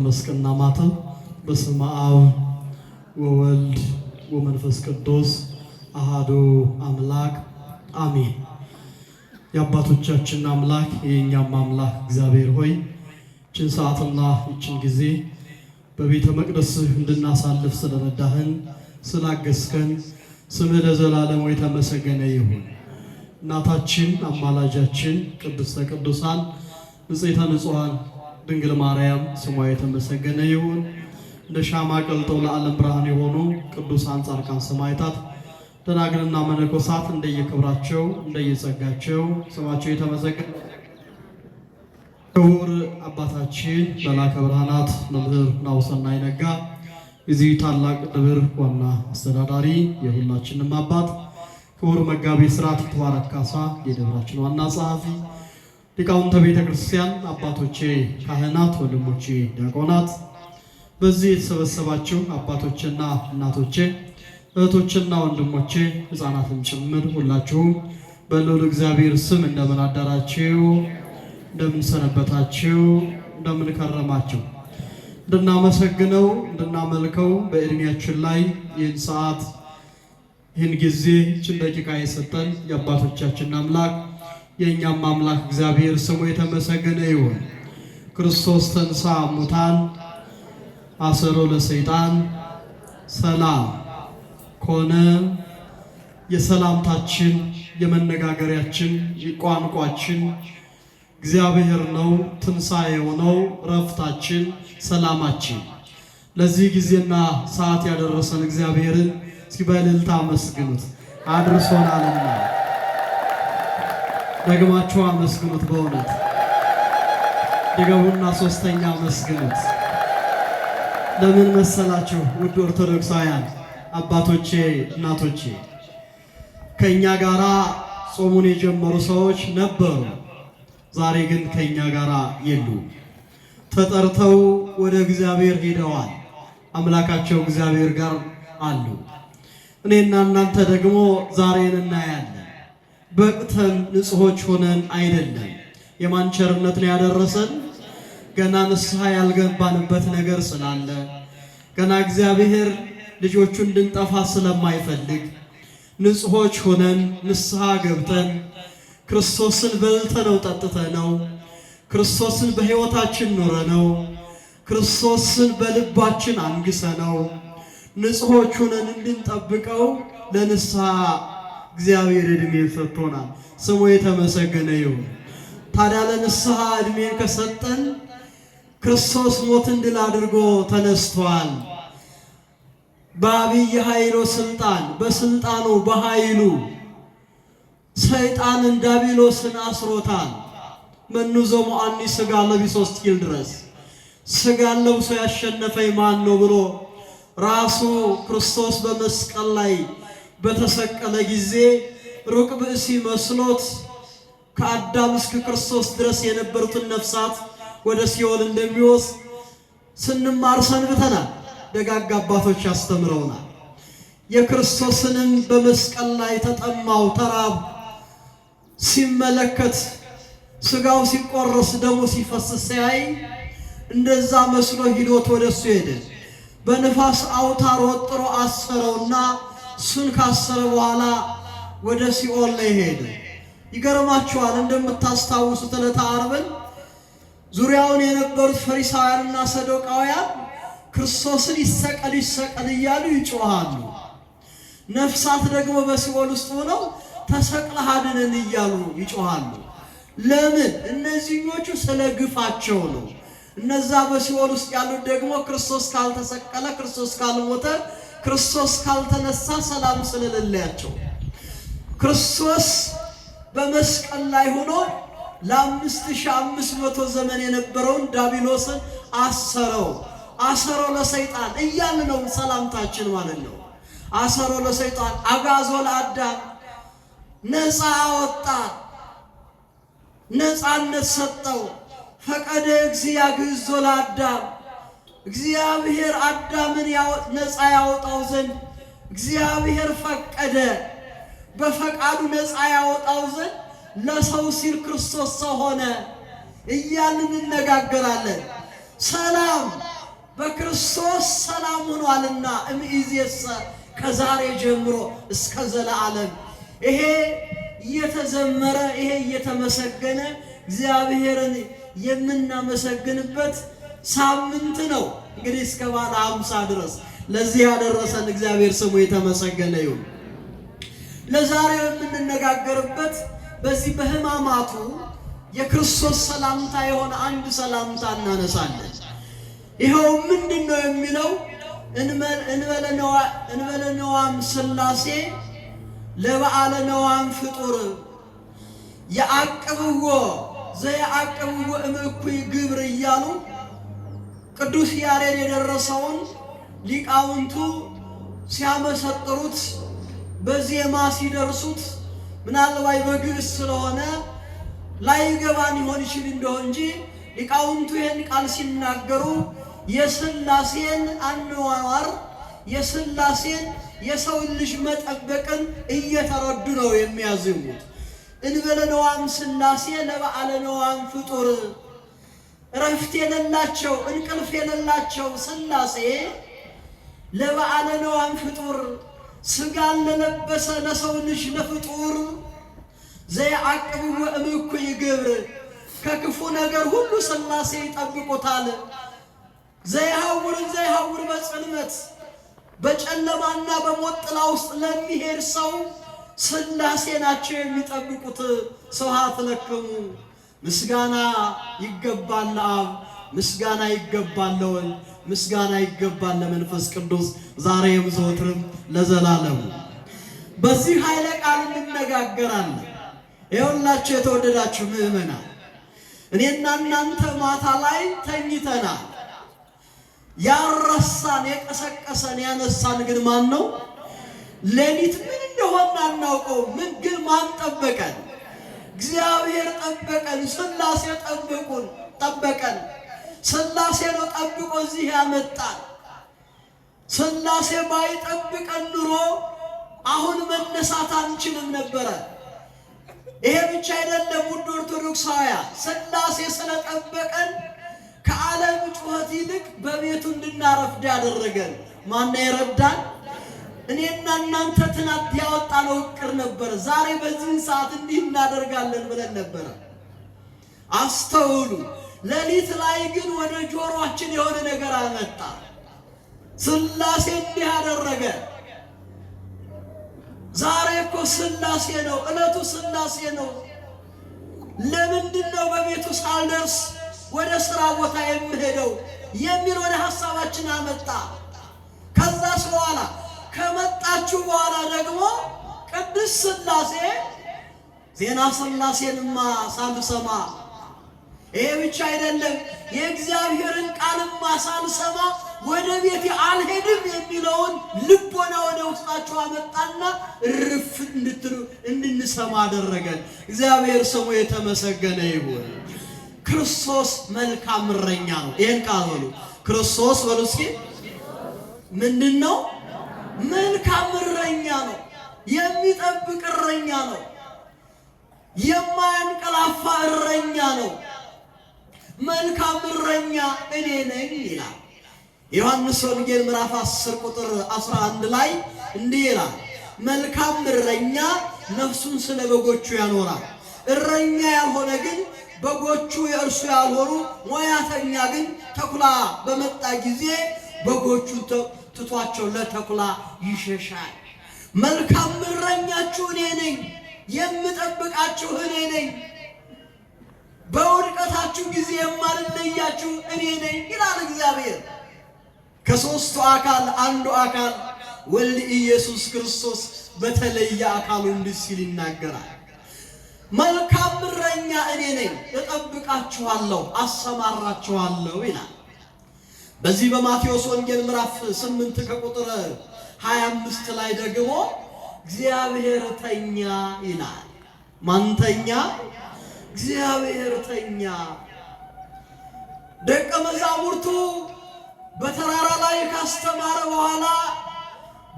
መስቀልና ማተብ በስመ አብ ወወልድ ወመንፈስ ቅዱስ አሐዱ አምላክ አሜን። የአባቶቻችን አምላክ የእኛም አምላክ እግዚአብሔር ሆይ ይህችን ሰዓትና ይህችን ጊዜ በቤተ መቅደስህ እንድናሳልፍ ስለረዳህን ስላገዝከን ስምህ ለዘላለሙ የተመሰገነ ይሁን። እናታችን አማላጃችን ቅድስተ ቅዱሳን ንጽሕተ ንጹሐን ድንግል ማርያም ስሟ የተመሰገነ ይሁን። እንደ ሻማ ቀልጠው ለዓለም ብርሃን የሆኑ ቅዱሳን ጻድቃን ሰማዕታት ደናግልና መነኮሳት እንደየክብራቸው እንደየጸጋቸው ስማቸው የተመሰገነ ክቡር አባታችን መላከ ብርሃናት መምህር ናሁሰናይ ነጋ የዚህ ታላቅ ደብር ዋና አስተዳዳሪ የሁላችንም አባት ክቡር መጋቤ ሥርዓት ይትባረክ ካሳ የደብራችን ዋና ጸሐፊ ሊቃውንተ ቤተ ክርስቲያን አባቶቼ ካህናት ወንድሞቼ ዲያቆናት በዚህ የተሰበሰባችሁ አባቶችና እናቶቼ እህቶችና ወንድሞቼ ሕፃናትም ጭምር ሁላችሁም በልዑል እግዚአብሔር ስም እንደምን አደራችሁ? እንደምን ሰነበታችሁ? እንደምን ከረማችሁ? እንድናመሰግነው እንድናመልከው በእድሜያችን ላይ ይህን ሰዓት ይህን ጊዜ ይህችን ደቂቃ የሰጠን የአባቶቻችን አምላክ የእኛም አምላክ እግዚአብሔር ስሙ የተመሰገነ ይሁን። ክርስቶስ ተንሥአ እሙታን አሰሮ ለሰይጣን ሰላም ኮነ። የሰላምታችን የመነጋገሪያችን ቋንቋችን እግዚአብሔር ነው። ትንሣኤው ነው ረፍታችን፣ ሰላማችን። ለዚህ ጊዜና ሰዓት ያደረሰን እግዚአብሔርን እስኪ በእልልታ አመስግኑት። አድርሶናልና ደግማችሁ አመስግኑት። በእውነት ድገሙና ሶስተኛ አመስግኑት። ለምን መሰላችሁ? ውድ ኦርቶዶክሳውያን አባቶቼ እናቶቼ፣ ከኛ ጋራ ጾሙን የጀመሩ ሰዎች ነበሩ። ዛሬ ግን ከኛ ጋራ የሉም። ተጠርተው ወደ እግዚአብሔር ሄደዋል። አምላካቸው እግዚአብሔር ጋር አሉ። እኔና እናንተ ደግሞ ዛሬን እናያለን። በቅተን ንጹሖች ሆነን አይደለም። የማን ቸርነት ነው ያደረሰን? ገና ንስሐ ያልገባንበት ነገር ስላለ፣ ገና እግዚአብሔር ልጆቹ እንድንጠፋ ስለማይፈልግ ንጹሖች ሆነን ንስሐ ገብተን ክርስቶስን በልተነው ጠጥተነው ክርስቶስን በሕይወታችን ኖረነው ክርስቶስን በልባችን አንግሰነው ንጹሖች ሆነን እንድንጠብቀው ለንስሐ እግዚአብሔር ዕድሜን ሰጥቶናል። ስሙ የተመሰገነ ይሁን። ታዲያ ለንስሐ ዕድሜን ከሰጠን ክርስቶስ ሞትን ድል አድርጎ ተነስቷል። በአብይ ኃይሎ ስልጣን በስልጣኑ በኃይሉ ሰይጣንን ዲያብሎስን አስሮታል። መኑ ዘሞአኒ ሥጋ ለቢሶ እስኪል ድረስ ሥጋን ለብሶ ያሸነፈኝ ማን ነው ብሎ ራሱ ክርስቶስ በመስቀል ላይ በተሰቀለ ጊዜ ሩቅ ብእሲ መስሎት ከአዳም እስከ ክርስቶስ ድረስ የነበሩትን ነፍሳት ወደ ሲኦል እንደሚወስድ ስንማር ሰንብተናል። ደጋግ አባቶች ያስተምረውናል። የክርስቶስንም በመስቀል ላይ ተጠማው ተራብ ሲመለከት ሥጋው ሲቆረስ ደሙ ሲፈስ ሲያይ እንደዛ መስሎ ሂዶት ወደሱ ሄደ። በንፋስ አውታር ወጥሮ አሰረውና እሱን ካሰረ በኋላ ወደ ሲኦል ላይ ሄደ። ይገርማችኋል። እንደምታስታውሱት ዕለተ ዓርብን ዙሪያውን የነበሩት ፈሪሳውያንና ሰዶቃውያን ክርስቶስን ይሰቀል ይሰቀል እያሉ ይጮሃሉ። ነፍሳት ደግሞ በሲኦል ውስጥ ሆነው ተሰቅለህ አድነን እያሉ ይጮሃሉ። ለምን? እነዚህኞቹ ስለ ግፋቸው ነው። እነዛ በሲኦል ውስጥ ያሉት ደግሞ ክርስቶስ ካልተሰቀለ ክርስቶስ ካልሞተ ክርስቶስ ካልተነሳ ሰላም ስለሌላቸው ክርስቶስ በመስቀል ላይ ሆኖ ለ5500 ዘመን የነበረውን ዲያብሎስን አሰረው ለሰይጣን እያለ ነው ሰላምታችን ማለት ነው። አሰሮ ለሰይጣን አጋዞ ለአዳም ነፃ አወጣ፣ ነፃነት ሰጠው። ፈቀደ እግዚአብሔር ግዞ ለአዳም እግዚአብሔር አዳምን ነፃ ያወጣው ዘንድ እግዚአብሔር ፈቀደ። በፈቃዱ ነፃ ያወጣው ዘንድ ለሰው ሲል ክርስቶስ ሰው ሆነ እያልን እንነጋገራለን። ሰላም በክርስቶስ ሰላም ሆኗልና እምይእዜሰ ከዛሬ ጀምሮ እስከ ዘለዓለም። ይሄ እየተዘመረ ይሄ እየተመሰገነ እግዚአብሔርን የምናመሰግንበት ሳምንት ነው። እንግዲህ እስከ በዓለ ሃምሳ ድረስ ለዚህ ያደረሰን እግዚአብሔር ስሙ የተመሰገነ ይሁን። ለዛሬው የምንነጋገርበት በዚህ በሕማማቱ የክርስቶስ ሰላምታ የሆነ አንድ ሰላምታ እናነሳለን። ይኸው ምንድነው የሚለው? እንበለ ነዋም ሥላሴ ለበዓለ ነዋም ፍጡር የአቅብዎ ዘየአቅብዎ እምእኩይ ግብር እያሉ ቅዱስ ያሬድ የደረሰውን ሊቃውንቱ ሲያመሰጥሩት በዜማ ሲደርሱት ምናልባት በግዕዝ ስለሆነ ላይገባን ይሆን ይችል እንደሆነ እንጂ ሊቃውንቱ ይህን ቃል ሲናገሩ የሥላሴን አኗኗር የሥላሴን የሰው ልጅ መጠበቅን እየተረዱ ነው የሚያዝሙት። እንበለ ነዋም ሥላሴ ለበዓለ ነዋም ፍጡር እረፍት የሌላቸው እንቅልፍ የሌላቸው ሥላሴ ለበዓለ ነዋም ፍጡር ሥጋን ለለበሰ ለሰው ልጅ ለፍጡር ዘየአቅብዎ እምእኩይ ግብር ከክፉ ነገር ሁሉ ሥላሴ ይጠብቁታል። ዘይሐውር በጽልመት በጨለማና በሞት ጥላ ውስጥ ለሚሄድ ሰው ሥላሴ ናቸው የሚጠብቁት። ስብሐት ለክሙ ምስጋና ይገባል ለአብ፣ ምስጋና ይገባል ለወልድ፣ ምስጋና ይገባል ለመንፈስ ቅዱስ ዛሬም ዘወትርም ለዘላለሙ። በዚህ ኃይለ ቃል እንነጋገራለን። ይኸውላችሁ የተወደዳችሁ ምእመናን፣ እኔና እናንተ ማታ ላይ ተኝተናል። ያረሳን የቀሰቀሰን ያነሳን ግን ማን ነው? ሌሊት ምን እንደሆነ አናውቀው። ምን ግን ማን ጠበቀን? እግዚአብሔር ጠበቀን። ሥላሴ ጠበቀን። ሥላሴ ነው ጠብቆ እዚህ ያመጣን። ሥላሴ ባይጠብቀን ኑሮ አሁን መነሳት አንችልም ነበረ። ይሄ ብቻ አይደለም ውድ ኦርቶዶክሳውያን፣ ሥላሴ ስለጠበቀን ከዓለም ጩኸት ይልቅ በቤቱ እንድናረፍድ ያደረገን ማን የረዳን? እኔና እናንተ ትናንት ያወጣነው ዕቅድ ነበረ። ዛሬ በዚህን ሰዓት እንዲህ እናደርጋለን ብለን ነበረ። አስተውሉ። ሌሊት ላይ ግን ወደ ጆሮአችን የሆነ ነገር አመጣ። ሥላሴ እንዲህ አደረገ። ዛሬ እኮ ሥላሴ ነው፣ ዕለቱ ሥላሴ ነው። ለምንድን ነው በቤቱ ሳልደርስ ወደ ሥራ ቦታ የምሄደው የሚል ወደ ሐሳባችን አመጣ። ከዛስ በኋላ ከመጣችሁ በኋላ ደግሞ ቅዱስ ሥላሴ ዜና ሥላሴንማ ሳልሰማ፣ ይሄ ብቻ አይደለም የእግዚአብሔርን ቃልማ ሳልሰማ ወደ ቤቴ አልሄድም የሚለውን ልቦና ወደ ውስጣችሁ አመጣና እርፍ እንድትሉ እንድንሰማ አደረገን። እግዚአብሔር ስሙ የተመሰገነ ይሁን። ክርስቶስ መልካም እረኛ ነው። ይሄን ቃል በሉ። ክርስቶስ በሉ እስኪ ምንድን ነው? መልካም እረኛ ነው። የሚጠብቅ እረኛ ነው። የማያንቀላፋ እረኛ ነው። መልካም እረኛ እኔ ነኝ ይላል ዮሐንስ ወንጌል ምዕራፍ 10 ቁጥር 11 ላይ እንዲህ ይላል፣ መልካም እረኛ ነፍሱን ስለ በጎቹ ያኖራል። እረኛ ያልሆነ ግን በጎቹ የእርሱ ያልሆኑ ሞያተኛ ግን ተኩላ በመጣ ጊዜ በጎቹን ትቷቸው ለተኩላ ይሸሻል። መልካም እረኛችሁ እኔ ነኝ፣ የምጠብቃችሁ እኔ ነኝ፣ በውድቀታችሁ ጊዜ የማልለያችሁ እኔ ነኝ ይላል እግዚአብሔር። ከሦስቱ አካል አንዱ አካል ወልድ ኢየሱስ ክርስቶስ በተለየ አካሉ እንዲህ ሲል ይናገራል። መልካም እረኛ እኔ ነኝ፣ እጠብቃችኋለሁ፣ አሰማራችኋለሁ ይላል። በዚህ በማቴዎስ ወንጌል ምዕራፍ 8 ከቁጥር 25 ላይ ደግሞ እግዚአብሔር ተኛ ይላል። ማን ተኛ? እግዚአብሔር ተኛ። ደቀ መዛሙርቱ በተራራ ላይ ካስተማረ በኋላ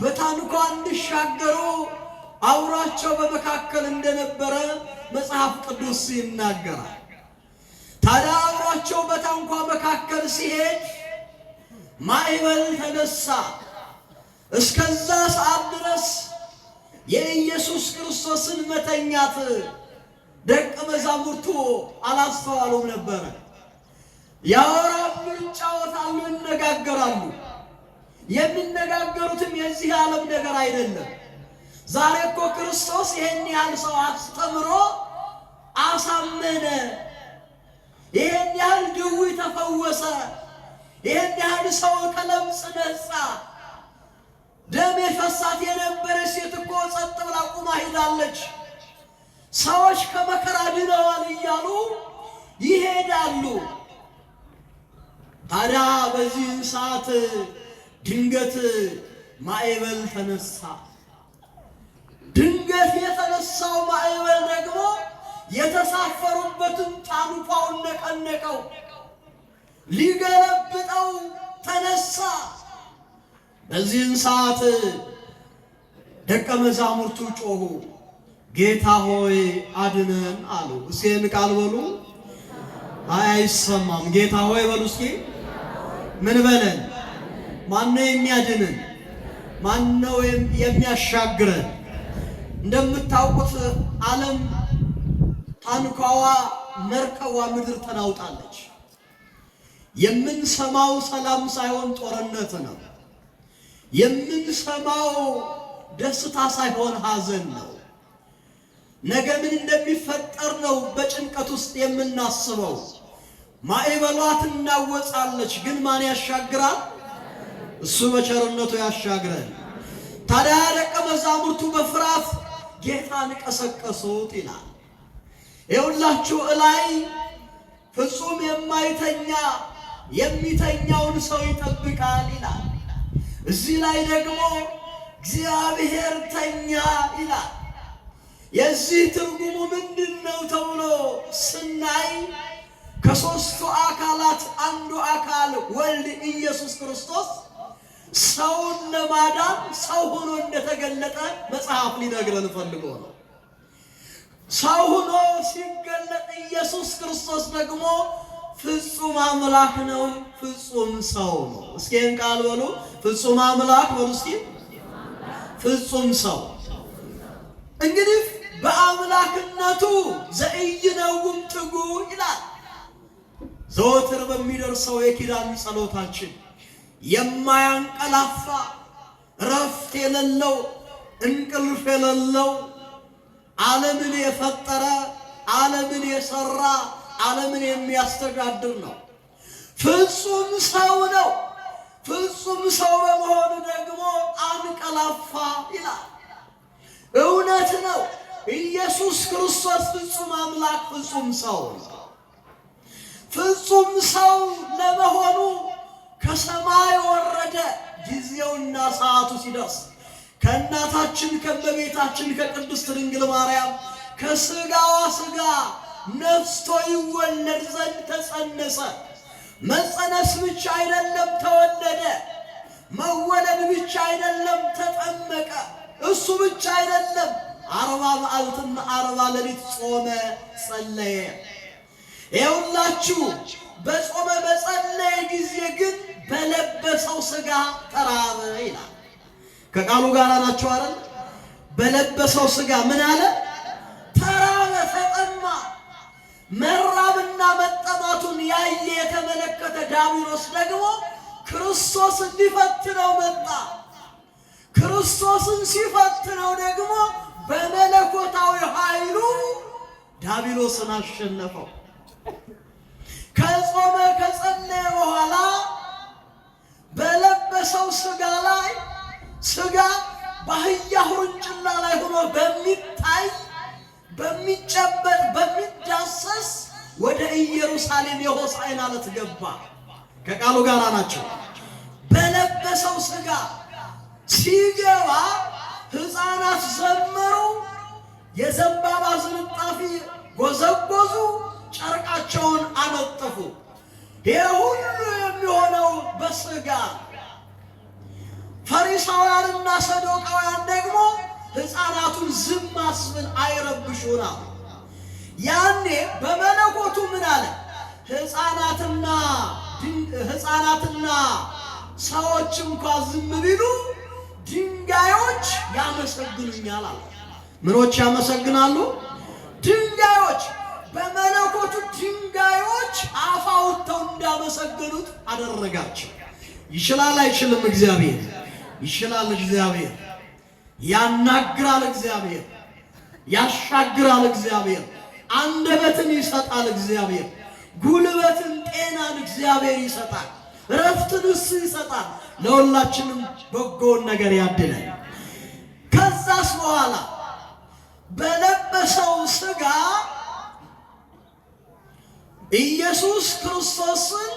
በታንኳ እንዲሻገሩ አውራቸው በመካከል እንደነበረ መጽሐፍ ቅዱስ ይናገራል። ታዲያ ይዟቸው በታንኳ መካከል ሲሄድ ማዕበል ተነሳ። እስከዛ ሰዓት ድረስ የኢየሱስ ክርስቶስን መተኛት ደቀ መዛሙርቱ አላስተዋሉም ነበር። ያወራሉ፣ ይጫወታሉ፣ ይነጋገራሉ። የሚነጋገሩትም የዚህ ዓለም ነገር አይደለም። ዛሬ እኮ ክርስቶስ ይሄን ያህል ሰው አስተምሮ አሳመነ፣ ይሄን ያህል ድውይ ተፈወሰ፣ ይሄን ያህል ሰው ከለምጽ ነጻ፣ ደም የፈሳት የነበረች ሴት እኮ ጸጥ ብላ ቁማ ሄዳለች፣ ሰዎች ከመከራ ድነዋል እያሉ ይሄዳሉ። ታዲያ በዚህ ሰዓት ድንገት ማዕበል ተነሳ። ድንገት የተነሳው ማዕበል ደግሞ የተሳፈሩበትን ታንኳውን ነቀነቀው፣ ሊገለብጠው ተነሳ። በዚህን ሰዓት ደቀ መዛሙርቱ ጮኹ፣ ጌታ ሆይ አድነን አሉ። እስኪ ቃል በሉ። አይሰማም። ጌታ ሆይ በሉ እስኪ። ምን በለን? ማነው የሚያድነን? ማነው የሚያሻግረን? እንደምታውቁት ዓለም ታንኳዋ መርከቧ ምድር ተናውጣለች። የምንሰማው ሰላም ሳይሆን ጦርነት ነው። የምንሰማው ደስታ ሳይሆን ሐዘን ነው። ነገ ምን እንደሚፈጠር ነው በጭንቀት ውስጥ የምናስበው። ማዕበሏ ትናወጻለች፣ ግን ማን ያሻግራል? እሱ በቸርነቱ ያሻግረን። ታዲያ ደቀ መዛሙርቱ በፍርሃት ጌታን ቀሰቀሱት ይላል። ይኸውላችሁ እላይ ፍጹም የማይተኛ የሚተኛውን ሰው ይጠብቃል ይላል። እዚህ ላይ ደግሞ እግዚአብሔር ተኛ ይላል። የዚህ ትርጉሙ ምንድነው ተብሎ ስናይ ከሦስቱ አካላት አንዱ አካል ወልድ ኢየሱስ ክርስቶስ ሰውን ለማዳን ሰው ሆኖ እንደተገለጠ መጽሐፍ ሊነግረን ፈልጎ ነው። ሰው ሆኖ ሲገለጥ ኢየሱስ ክርስቶስ ደግሞ ፍጹም አምላክ ነው፣ ፍጹም ሰው ነው። እስኪ ቃል በሉ። ፍጹም አምላክ በሉ እስኪ፣ ፍጹም ሰው። እንግዲህ በአምላክነቱ ዘኢይነውም ትጉ ይላል። ዘወትር በሚደርሰው የኪዳን ጸሎታችን የማያንቀላፋ ረፍት የሌለው እንቅልፍ የሌለው ዓለምን የፈጠረ ዓለምን የሰራ ዓለምን የሚያስተዳድር ነው። ፍጹም ሰው ነው። ፍጹም ሰው በመሆኑ ደግሞ አንቀላፋ ይላል። እውነት ነው። ኢየሱስ ክርስቶስ ፍጹም አምላክ ፍጹም ሰው ነው። ፍጹም ሰው ለመሆኑ ከሰማይ ወረደ። ጊዜውና ሰዓቱ ሲደርስ ከእናታችን ከእመቤታችን ከቅድስት ድንግል ማርያም ከሥጋዋ ሥጋ ነፍስቶ ይወለድ ዘንድ ተጸነሰ። መጸነስ ብቻ አይደለም፣ ተወለደ። መወለድ ብቻ አይደለም፣ ተጠመቀ። እሱ ብቻ አይደለም፣ 40 መዓልትና 40 ሌሊት ጾመ ጸለየ። ይኸውላችሁ በጾመ በጸለየ ጊዜ ግን በለበሰው ሥጋ ተራበ ይላል። ከቃሉ ጋር ናቸው አይደል? በለበሰው ሥጋ ምን አለ? ተራበ፣ ተጠማ። መራብና መጠማቱን ያየ የተመለከተ ዲያብሎስ ደግሞ ክርስቶስ እንዲፈትነው መጣ። ክርስቶስን ሲፈትነው ደግሞ በመለኮታዊ ኃይሉ ዲያብሎስን አሸነፈው። ከጾመ ከጸለየ በኋላ በለበሰው ሥጋ ላይ ሥጋ በአህያ ውርንጭላ ላይ ሆኖ በሚታይ በሚጨበጥ በሚዳሰስ ወደ ኢየሩሳሌም የሆሳዕና ዕለት ገባ። ከቃሉ ጋር ናቸው። በለበሰው ሥጋ ሲገባ ሕፃናት ዘመሩ፣ የዘንባባ ዝንጣፊ ጎዘጎዙ፣ ጨርቃቸውን አነጠፉ። ይህ ሁሉ የሚሆነው በሥጋ። ፈሪሳውያንና ሰዶቃውያን ደግሞ ሕፃናቱን ዝም አስብል አይረብሹና ያኔ በመለኮቱ ምን አለ? ሕፃናትና ሰዎች እንኳን ዝም ቢሉ ድንጋዮች ያመሰግኑኛል አለ። ምኖች ያመሰግናሉ? ድንጋዮች። በመለኮቱ ድንጋዮች አፍ አውጥተው እንዳመሰገኑት አደረጋቸው። ይችላል አይችልም? እግዚአብሔር ይችላል። እግዚአብሔር ያናግራል። እግዚአብሔር ያሻግራል። እግዚአብሔር አንደበትን ይሰጣል። እግዚአብሔር ጉልበትን፣ ጤናን እግዚአብሔር ይሰጣል። ረፍትን እሱ ይሰጣል። ለሁላችንም በጎውን ነገር ያድለን። ከዛስ በኋላ በለበሰው ሥጋ ኢየሱስ ክርስቶስን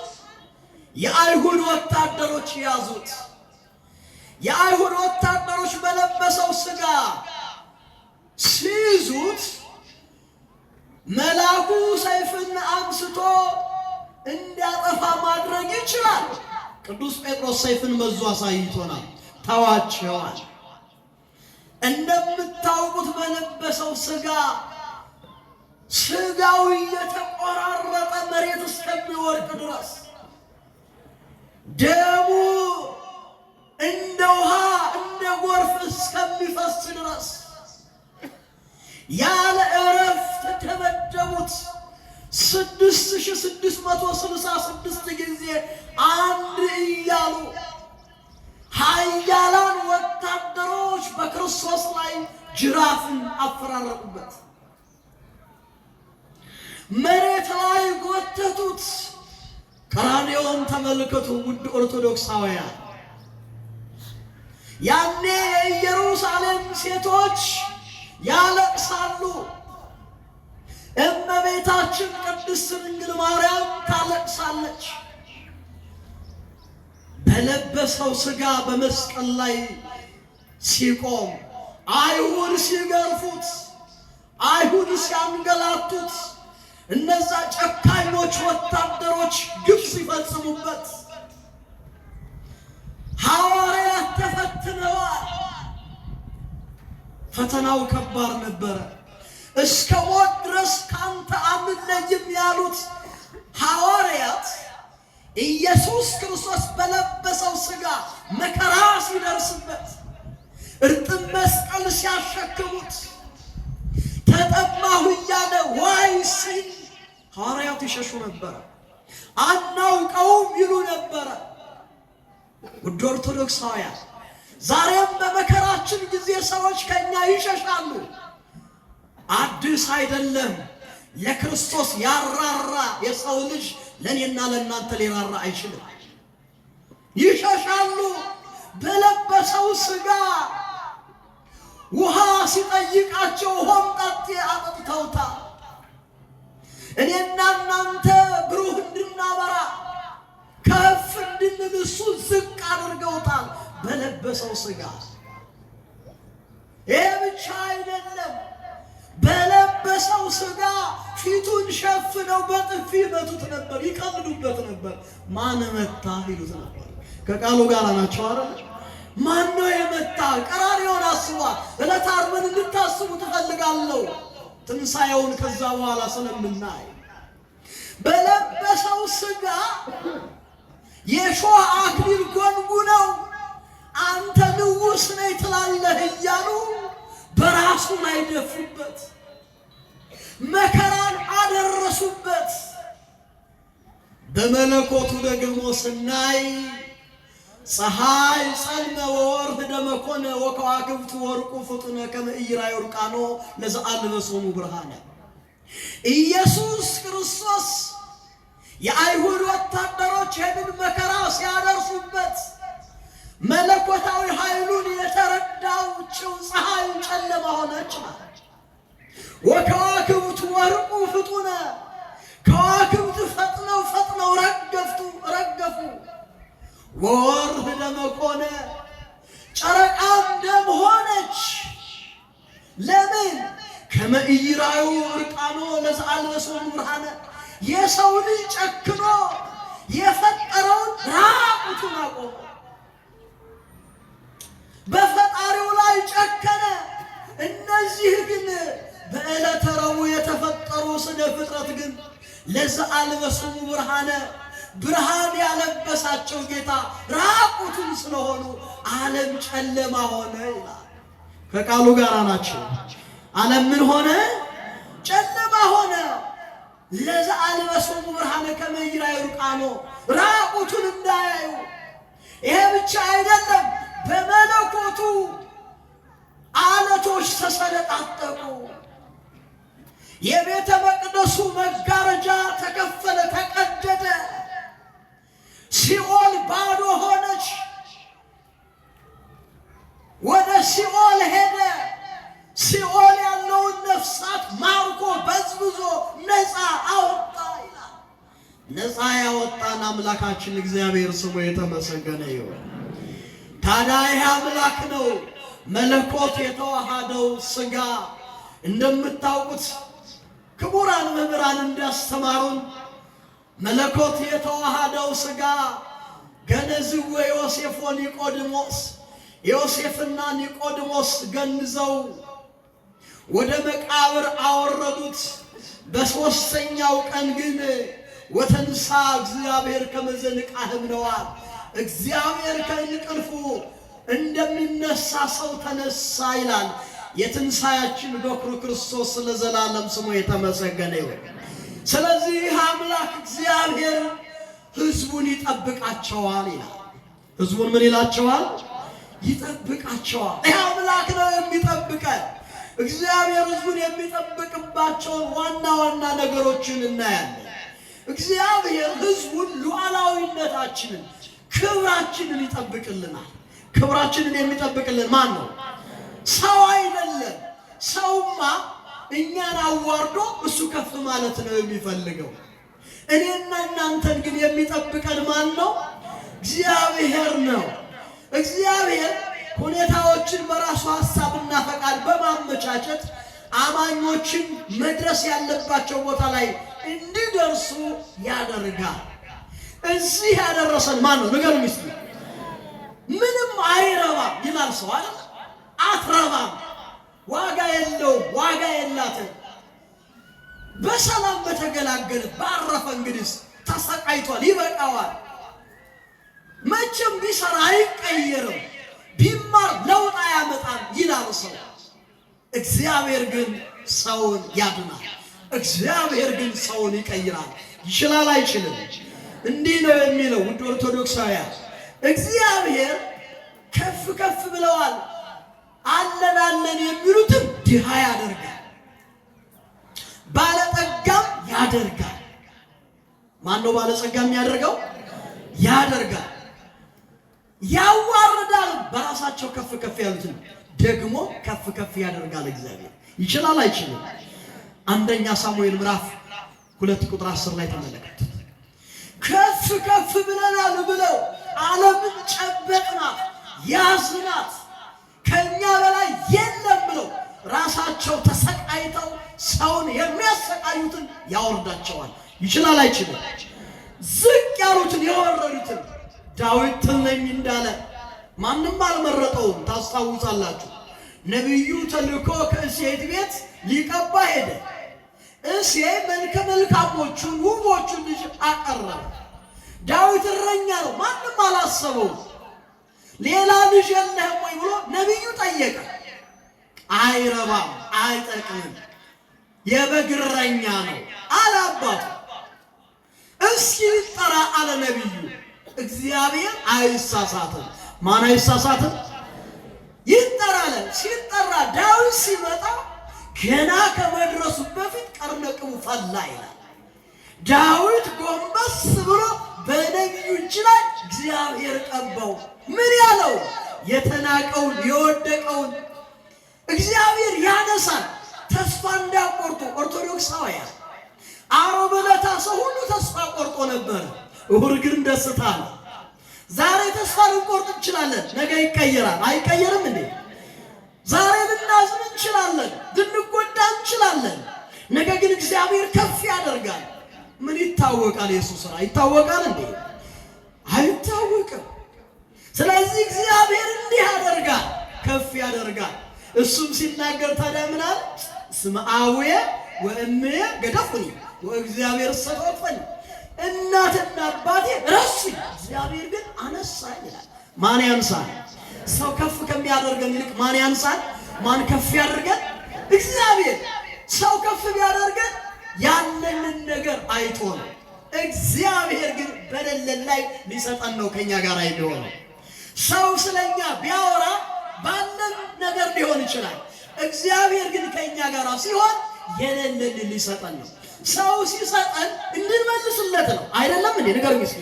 የአይሁድ ወታደሮች ያዙት። የአይሁድ ወታደሮች በለበሰው ሥጋ ሲይዙት መልአኩ ሰይፍን አንስቶ እንዲያጠፋ ማድረግ ይችላል። ቅዱስ ጴጥሮስ ሰይፍን መዞ አሳይቶናል። ተዋቸዋል። እንደምታውቁት በለበሰው ሥጋው እየተቆራረጠ መሬት እስከሚወድቅ ድረስ ደሙ እንደ ውሃ እንደ ጎርፍ እስከሚፈስ ድረስ ያለ እረፍት ደበደቡት። 6666 ጊዜ አንድ እያሉ ኃያላን ወታደሮች በክርስቶስ ላይ ጅራፍን አፈራረቁበት። መሬት ላይ ጎተቱት። ቀራንዮውን ተመልከቱ ውድ ኦርቶዶክሳውያን። ያኔ የኢየሩሳሌም ሴቶች ያለቅሳሉ። እመቤታችን ቅድስት ድንግል ማርያም ታለቅሳለች። በለበሰው ሥጋ በመስቀል ላይ ሲቆም አይሁድ ሲገርፉት፣ አይሁድ ሲያንገላቱት፣ እነዛ ጨካኞች ወታደሮች ግፍ ሲፈጽሙበት ሐዋርያት ተፈትነዋል። ፈተናው ከባድ ነበረ። እስከ ሞት ድረስ ካንተ አንለይም ያሉት ሐዋርያት ኢየሱስ ክርስቶስ በለበሰው ሥጋ መከራ ሲደርስበት፣ እርጥብ መስቀል ሲያሸክሙት፣ ተጠማሁ እያለ ዋይ ሲል ሐዋርያት ይሸሹ ነበረ። አናውቀውም ይሉ ነበረ። ውድ ኦርቶዶክሳውያን ዛሬም በመከራችን ጊዜ ሰዎች ከኛ ይሸሻሉ። አዲስ አይደለም። ለክርስቶስ ያራራ የሰው ልጅ ለኔና ለእናንተ ሊራራ አይችልም። ይሸሻሉ። በለበሰው ሥጋ ውሃ ሲጠይቃቸው ሆምጣጤ አጠጥተውታል። እኔና እናንተ ብሩህ እንድናበራ ከፍ እንድንል እሱ ዝቅ አድርገውታል በለበሰው ሥጋ። ይህ ብቻ አይደለም። በለበሰው ሥጋ ፊቱን ሸፍነው በጥፊ ይመቱት ነበር፣ ይቀልዱበት ነበር። ማን መታ ይሉት ነበር። ከቃሉ ጋር ናቸው አይደል? ማን ነው የመታ? ቀራንዮውን አስቧል። ዕለተ ዓርብን እንድታስቡ ትፈልጋለሁ። ትንሣኤውን ከዛ በኋላ ስለምናይ በለበሰው ሥጋ የሾህ አክሊል ጎንጉነው አንተ ንጉሥ ነህ ትላለህ እያሉ በራሱ ላይ ደፉበት። መከራን አደረሱበት። በመለኮቱ ደግሞ ስናይ ፀሐይ ጸልመ ወወርኅ ደመ ኮነ ወከዋክብት ወርቁ ፍጡነ ከመ ኢይራዩ ርቃኖ ለዘአልበሶሙ ብርሃነ። ኢየሱስ ክርስቶስ የአይሁድ ወታደሮች ይህንን መከራ ሲያደርሱበት መለኮታዊ ኃይሉን የተረዳው ፀሐይ ጨለማ ሆነች ማለት። ወከዋክብት ወርቁ ፍጡነ ከዋክብት ፈጥነው ረገፉ። ወወርኅ ደመ ኮነ ጨረቃም ደም ሆነች። ለምን? ከመ ኢይራዩ ርቃኖ ለዘአልበሶሙ ብርሃነ። የሰው ልጅ ጨክኖ የፈጠረውን ራቁቱን አቆመ። በፈጣሪው ላይ ጨከነ። እነዚህ ግን በዕለተ ረቡዕ የተፈጠሩ ስነ ፍጥረት ግን ለዘአልበሶሙ ብርሃነ ብርሃን ያለበሳቸው ጌታ ራቁቱን ስለሆኑ ዓለም ጨለማ ሆነ ይላል። ከቃሉ ጋር ናቸው። ዓለም ምን ሆነ? ጨለማ ሆነ። ለዘአልበሶሙ ብርሃነ ከመ ይራዩ ርቃኖ ራቁቱን እንዳያዩ። ይሄ ብቻ አይደለም፣ በመለኮቱ ዓለቶች ተሰነጣጠቁ። የቤተ መቅደሱ መጋረጃ ተከፈለ፣ ተቀደደ። ሲኦል ባዶ ሆነች። ወደ ሲኦል ሄደ። ሲኦል ያለውን ነፍሳት ማርኮ በዝብዞ ነፃ አወጣ ይላል። ነፃ ያወጣን አምላካችን እግዚአብሔር ስሙ የተመሰገነ ይሁን። ታዲያ ይህ አምላክ ነው መለኮት የተዋሃደው ሥጋ። እንደምታውቁት ክቡራን መምህራን እንዳስተማሩን መለኮት የተዋሃደው ሥጋ ገነዝዎ ዮሴፍ ወኒቆዲሞስ፣ ዮሴፍና ኒቆዲሞስ ገንዘው ወደ መቃብር አወረዱት። በሦስተኛው ቀን ግን ወተንሳ እግዚአብሔር ከመዘንቃህም ነዋል። እግዚአብሔር ከእንቅልፉ እንደሚነሳ ሰው ተነሳ ይላል። የትንሣኤያችን በኩር ክርስቶስ ለዘላለም ስሙ የተመሰገነ ይሁን። ስለዚህ አምላክ እግዚአብሔር ሕዝቡን ይጠብቃቸዋል ይላል። ሕዝቡን ምን ይላቸዋል? ይጠብቃቸዋል። ይህ አምላክ ነው የሚጠብቀን። እግዚአብሔር ሕዝቡን የሚጠብቅባቸውን ዋና ዋና ነገሮችን እናያለን። እግዚአብሔር ሕዝቡን ሉዓላዊነታችንን፣ ክብራችንን ይጠብቅልናል። ክብራችንን የሚጠብቅልን ማን ነው? ሰው አይደለም። ሰውማ እኛን አዋርዶ እሱ ከፍ ማለት ነው የሚፈልገው። እኔና እናንተን ግን የሚጠብቀን ማን ነው? እግዚአብሔር ነው። እግዚአብሔር ሁኔታዎችን በራሱ ሐሳብና ፈቃድ በማመቻቸት አማኞችን መድረስ ያለባቸው ቦታ ላይ እንዲደርሱ ያደርጋል። እዚህ ያደረሰን ማን ነው? ንገሩኝ እስኪ። ምንም አይረባም ይላል ሰው አይደል? አትረባም፣ ዋጋ የለውም፣ ዋጋ የላትም። በሰላም በተገላገለ ባረፈ እንግዲህ ተሰቃይቷል፣ ይበቃዋል። መቼም ቢሰራ አይቀየርም፣ ቢማር ለውጥ አያመጣም ይላል ሰው። እግዚአብሔር ግን ሰውን ያድናል። እግዚአብሔር ግን ሰውን ይቀይራል። ይችላል አይችልም? እንዲህ ነው የሚለው ውድ ኦርቶዶክሳውያን፣ እግዚአብሔር ከፍ ከፍ ብለዋል አለን አለን የሚሉትን ድሃ ያደርጋል፣ ባለጠጋም ያደርጋል። ማን ነው ባለጸጋ የሚያደርገው? ያደርጋል። ያዋርዳል፣ በራሳቸው ከፍ ከፍ ያሉትን ደግሞ ከፍ ከፍ ያደርጋል። እግዚአብሔር ይችላል አይችልም? አንደኛ ሳሙኤል ምዕራፍ 2 ቁጥር 10 ላይ ተመለከቱት። ከፍ ከፍ ብለናል ብለው ዓለምን ጨበጥናት፣ ያዝናት፣ ከኛ በላይ የለም ብለው ራሳቸው ተሰቃይተው ሰውን የሚያሰቃዩትን ያወርዳቸዋል። ይችላል አይችልም? ዝቅ ያሉትን የወረዱትን ዳዊት ትልነኝ እንዳለ ማንም አልመረጠውም። ታስታውሳላችሁ። ነቢዩ ተልኮ ከእሴት ቤት ሊቀባ ሄደ። እሴይ መልከ መልካሞቹን ውቦቹን ልጅ አቀረበ። ዳዊት እረኛ ነው፣ ማንም አላሰበውም። ሌላ ልጅ የለህም ወይ ብሎ ነቢዩ ጠየቀ። አይረባም፣ አይጠቅምም፣ የበግ እረኛ ነው አለ አባቱ። እስኪ ይጠራ አለ ነቢዩ። እግዚአብሔር አይሳሳትም። ማን አይሳሳትም? ይጠራ አለ። ሲጠራ ዳዊት ሲመጣ ገና ከመድረሱ በፊት ቀርነቅቡ ፈላ ይላል። ዳዊት ጎንበስ ብሎ በነቢዩ እጅ ላይ እግዚአብሔር ቀባው። ምን ያለው? የተናቀውን የወደቀውን እግዚአብሔር ያነሳል። ተስፋ እንዳቆርጡ ኦርቶዶክሳውያን ዓርብ ዕለት ሰው ሁሉ ተስፋ ቆርጦ ነበር። እሑድ ግን ደስታ ነው። ዛሬ ተስፋ ልንቆርጥ እንችላለን፣ ነገ ይቀየራል። አይቀየርም እንዴ? ዛሬ ልናዝን እንችላለን፣ ልንጎዳ እንችላለን፣ ነገ ግን እግዚአብሔር ከፍ ያደርጋል። ምን ይታወቃል? የሱ ስራ ይታወቃል እንዴ? አይታወቅም። ስለዚህ እግዚአብሔር እንዲህ ያደርጋል፣ ከፍ ያደርጋል። እሱም ሲናገር ታዲያ ምን አለ? እስመ አቡየ ወእምየ ገደፉኒ፣ ወእግዚአብሔር ሰፈፈኝ። እናትና አባቴ ረሱኝ፣ እግዚአብሔር ግን አነሳኝ ይላል። ማን ያንሳል? ሰው ከፍ ከሚያደርገን ይልቅ ማን ያንሳል? ማን ከፍ ያደርገን? እግዚአብሔር። ሰው ከፍ ቢያደርገን ያለንን ነገር አይቶ ነው። እግዚአብሔር ግን በሌለን ላይ ሊሰጠን ነው ከኛ ጋር አይደለም። ሰው ስለኛ ቢያወራ ባለን ነገር ሊሆን ይችላል። እግዚአብሔር ግን ከኛ ጋር ሲሆን የሌለን ሊሰጠን ነው። ሰው ሲሰጠን እንድንመልስለት ነው አይደለም እንዴ? ንገሩኝ እስኪ።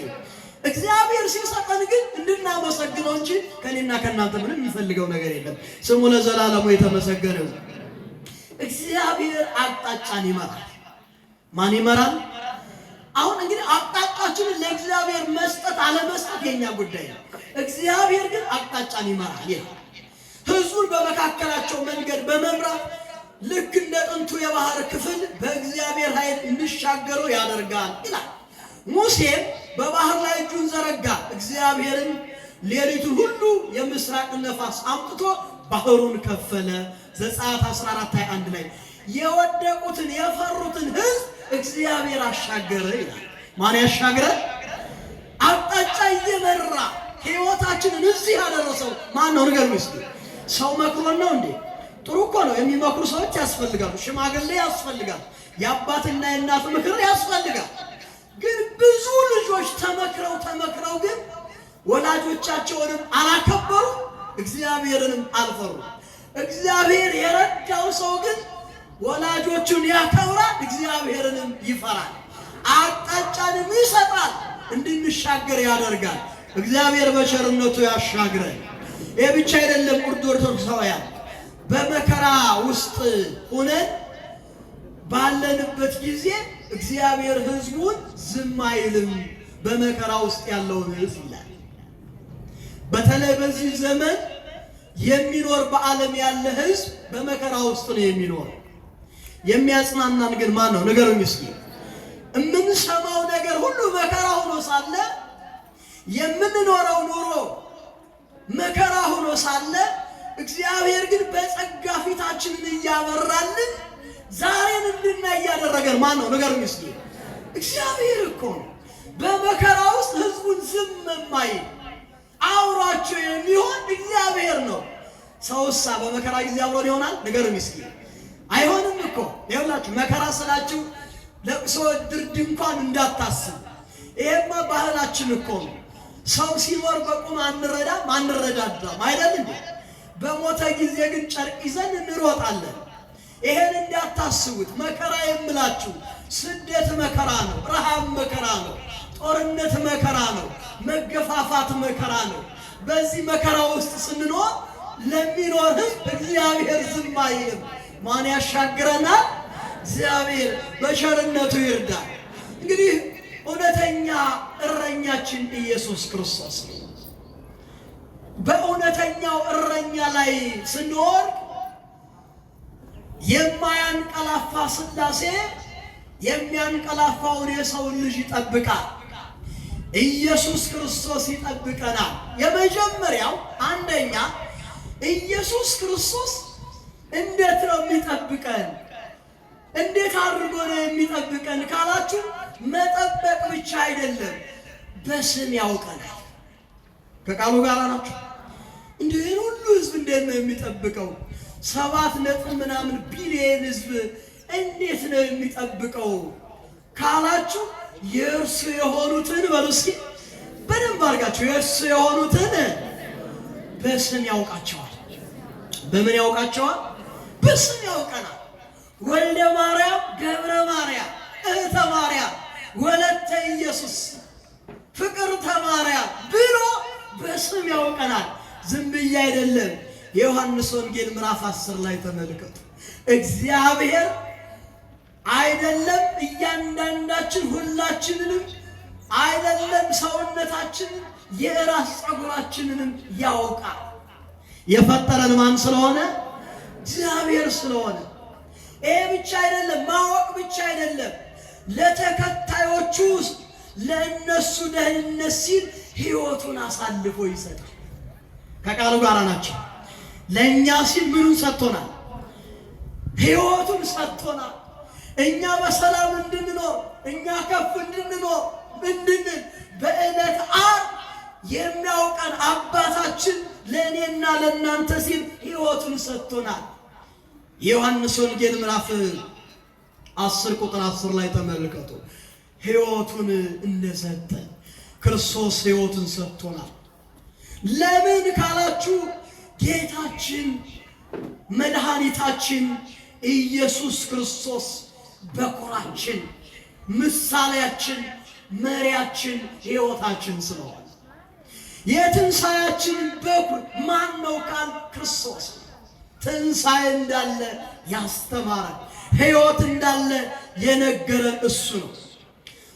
እግዚአብሔር ሲሰጠን ግን እንድናመሰግነው እንጂ ከኔና ከናንተ ምንም የሚፈልገው ነገር የለም። ስሙ ለዘላለሙ የተመሰገነ ይሁን። እግዚአብሔር አቅጣጫን ይመራል። ማን ይመራል? አሁን እንግዲህ አቅጣጫችንን ለእግዚአብሔር መስጠት አለመስጠት የኛ ጉዳይ ነው። እግዚአብሔር ግን አቅጣጫን ይመራል። ሕዝቡን በመካከላቸው መንገድ በመምራት ልክ እንደ ጥንቱ የባህር ክፍል በእግዚአብሔር ኃይል እንዲሻገሩ ያደርጋል ይላል። ሙሴም በባህር ላይ እጁን ዘረጋ፣ እግዚአብሔርን ሌሊቱን ሁሉ የምስራቅ ነፋስ አምጥቶ ባህሩን ከፈለ። ዘጸአት 14:21 ላይ የወደቁትን የፈሩትን ሕዝብ እግዚአብሔር አሻገረ ይላል። ማን ያሻገረ? አቅጣጫ እየመራ ሕይወታችንን እዚህ ያደረሰው ማን ነው? ንገሩኝ እስኪ። ሰው መክሮን ነው እንዴ? ጥሩ እኮ ነው። የሚመክሩ ሰዎች ያስፈልጋሉ። ሽማግሌ ያስፈልጋል። የአባትና የእናት ምክር ያስፈልጋል። ግን ብዙ ልጆች ተመክረው ግን ወላጆቻቸውንም አላከበሩ፣ እግዚአብሔርንም አልፈሩ። እግዚአብሔር የረዳው ሰው ግን ወላጆቹን ያከብራል፣ እግዚአብሔርንም ይፈራል፣ አቅጣጫንም ይሰጣል፣ እንድንሻገር ያደርጋል። እግዚአብሔር በቸርነቱ ያሻግረን። ይህ ብቻ አይደለም። ኦርቶዶክሳውያን በመከራ ውስጥ ሆነን ባለንበት ጊዜ እግዚአብሔር ሕዝቡን ዝም አይልም። በመከራ ውስጥ ያለውን ሕዝብ ይላል። በተለይ በዚህ ዘመን የሚኖር በዓለም ያለ ሕዝብ በመከራ ውስጥ ነው የሚኖር። የሚያጽናናን ግን ማን ነው? ንገሩኝ እስኪ። የምንሰማው ነገር ሁሉ መከራ ሆኖ ሳለ፣ የምንኖረው ኑሮ መከራ ሆኖ ሳለ እግዚአብሔር ግን በጸጋ ፊታችንን እያበራልን ዛሬን እንድናይ እያደረገን ማን ነው? ንገሩኝ እስኪ። እግዚአብሔር እኮ ነው። በመከራ ውስጥ ሕዝቡን ዝም የማይል አውሯቸው የሚሆን እግዚአብሔር ነው። ሰውሳ በመከራ ጊዜ አብሮን ይሆናል? ንገሩኝ እስኪ። አይሆንም እኮ። ይኸውላችሁ መከራ ስላችሁ ለቅሶ ድርድ እንኳን እንዳታስብ። ይሄማ ባህላችን እኮ ነው። ሰው ሲኖር በቁም አንረዳዳም አይደል እንዴ? በሞተ ጊዜ ግን ጨርቅ ይዘን እንሮጣለን። ይሄን እንዳታስቡት። መከራ የምላችሁ ስደት መከራ ነው፣ ረሃብ መከራ ነው፣ ጦርነት መከራ ነው፣ መገፋፋት መከራ ነው። በዚህ መከራ ውስጥ ስንኖር ለሚኖር ሕዝብ እግዚአብሔር ዝም አይልም። ማን ያሻግረናል? እግዚአብሔር በቸርነቱ ይርዳል። እንግዲህ እውነተኛ እረኛችን ኢየሱስ ክርስቶስ ነው። በእውነተኛው እረኛ ላይ ስንወርድ የማያንቀላፋ ሥላሴ የሚያንቀላፋውን የሰውን ልጅ ይጠብቃል። ኢየሱስ ክርስቶስ ይጠብቀናል። የመጀመሪያው አንደኛ ኢየሱስ ክርስቶስ እንዴት ነው የሚጠብቀን? እንዴት አድርጎ ነው የሚጠብቀን ካላችሁ፣ መጠበቅ ብቻ አይደለም፣ በስም ያውቀናል። ከቃሉ ጋር ናችሁ። እንዲህ ሁሉ ሕዝብ እንዴት ነው የሚጠብቀው? 7 ቢሊዮን ሕዝብ እንዴት ነው የሚጠብቀው ካላችሁ፣ የእርሱ የሆኑትን በሉ እስኪ በደንብ አድርጋችሁ፣ የእርሱ የሆኑትን በስም ያውቃቸዋል። በምን ያውቃቸዋል? በስም ያውቀናል። ወልደ ማርያም፣ ገብረ ማርያም፣ እህተ ማርያም፣ ወለተ ኢየሱስ፣ ፍቅርተ ማርያም ብሎ በስም ያውቀናል። ዝም ብዬ አይደለም። የዮሐንስ ወንጌል ምዕራፍ 10 ላይ ተመልከቱ። እግዚአብሔር አይደለም እያንዳንዳችን ሁላችንንም አይደለም ሰውነታችንን የራስ ፀጉራችንንም ያውቃል። የፈጠረን ማን ስለሆነ? እግዚአብሔር ስለሆነ። ይሄ ብቻ አይደለም፣ ማወቅ ብቻ አይደለም፣ ለተከታዮቹ ለእነሱ ደህንነት ሲል ሕይወቱን አሳልፎ ይሰጣል። ከቃሉ ጋር ናቸው። ለእኛ ሲል ምኑን ሰጥቶናል? ሕይወቱን ሰጥቶናል። እኛ በሰላም እንድንኖር እኛ ከፍ እንድንኖር እንድንል በዕለት ዓርብ የሚያውቀን አባታችን ለእኔና ለእናንተ ሲል ሕይወቱን ሰጥቶናል። የዮሐንስ ወንጌል ምዕራፍ 10 ቁጥር 10 ላይ ተመልከቱ። ሕይወቱን እንደሰጠን ክርስቶስ ሕይወቱን ሰጥቶናል። ለምን ካላችሁ ጌታችን መድኃኒታችን ኢየሱስ ክርስቶስ በኩራችን፣ ምሳሌያችን፣ መሪያችን፣ ሕይወታችን ስለሆነ የትንሣኤያችን በኩር ማን ነው ካል ክርስቶስ ትንሣኤ እንዳለ ያስተማረን፣ ሕይወት እንዳለ የነገረን እሱ ነው።